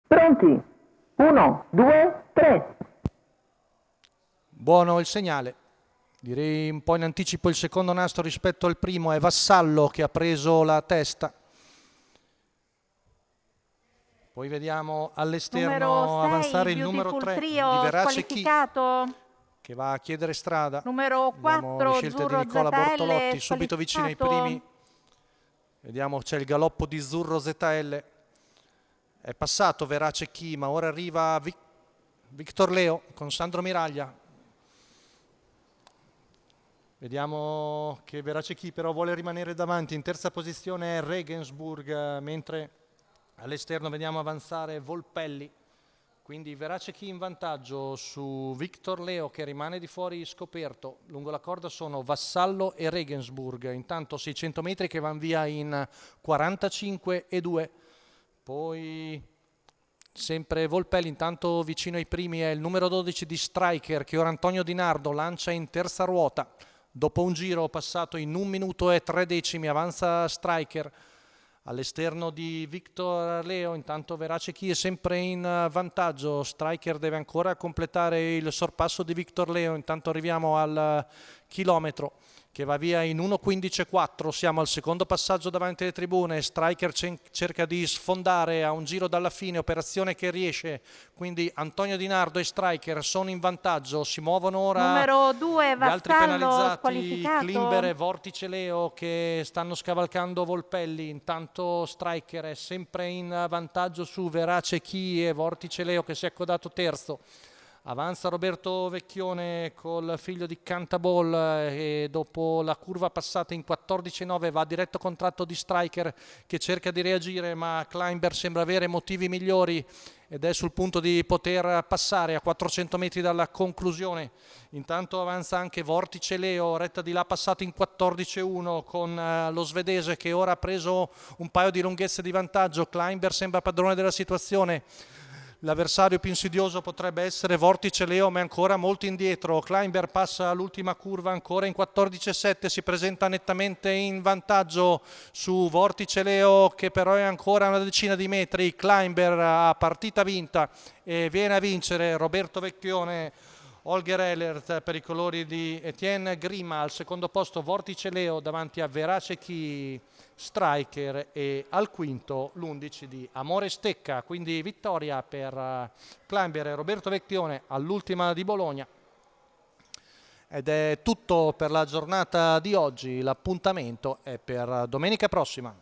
Pronti? 1, 2, 3. Buono il segnale. Direi un po' in anticipo il secondo nastro rispetto al primo. È Vassallo che ha preso la testa. Poi vediamo all'esterno avanzare il numero 3 di Verace Chi, che va a chiedere strada. Numero Vediamo le 4 scelte di Zurro Nicola ZL Bortolotti, subito vicino ai primi. Vediamo, c'è il galoppo di Zurro ZL. È passato Verace Chi, ma ora arriva Victor Leo con Sandro Miraglia. Vediamo che Verace Chi però vuole rimanere davanti. In terza posizione è Regensburg, mentre all'esterno vediamo avanzare Volpelli. Quindi Verace Chi in vantaggio su Victor Leo, che rimane di fuori scoperto. Lungo la corda sono Vassallo e Regensburg. Intanto 600 metri che vanno via in 45,2. Poi sempre Volpelli, intanto vicino ai primi è il numero 12 di Striker, che ora Antonio Di Nardo lancia in terza ruota. Dopo un giro passato in 1 minuto e 3 decimi avanza Striker. All'esterno di Victor Leo, intanto Verace Chi è sempre in vantaggio. Striker deve ancora completare il sorpasso di Victor Leo. Intanto arriviamo al chilometro che va via in 1:15,4. Siamo al secondo passaggio davanti alle tribune. Striker cerca di sfondare a un giro dalla fine, operazione che riesce. Quindi Antonio Di Nardo e Striker sono in vantaggio. Si muovono ora numero 2 gli altri Vassallo penalizzati, Klimber e Vortice Leo, che stanno scavalcando Volpelli. Intanto Striker è sempre in vantaggio su Verace Chi e Vortice Leo, che si è accodato terzo. Avanza Roberto Vecchione col figlio di Cantabol e dopo la curva passata in 14,9 va a diretto contratto di Striker, che cerca di reagire, ma Klimber sembra avere motivi migliori ed è sul punto di poter passare a 400 metri dalla conclusione. Intanto avanza anche Vortice Leo, retta di là passato in 14,1 con lo svedese, che ora ha preso un paio di lunghezze di vantaggio. Klimber sembra padrone della situazione. L'avversario più insidioso potrebbe essere Vortice Leo, ma è ancora molto indietro. Klimber passa l'ultima curva ancora in 14,7, si presenta nettamente in vantaggio su Vortice Leo, che però è ancora a una decina di metri. Klimber ha partita vinta e viene a vincere Roberto Vecchione. Holger Ehlert per i colori di Etienne Grima, al secondo posto Vortice Leo davanti a Verace Chi, Striker, e al quinto l'11 di Amore Stecca. Quindi vittoria per Klimber e Roberto Vecchione all'ultima di Bologna. Ed è tutto per la giornata di oggi, l'appuntamento è per domenica prossima.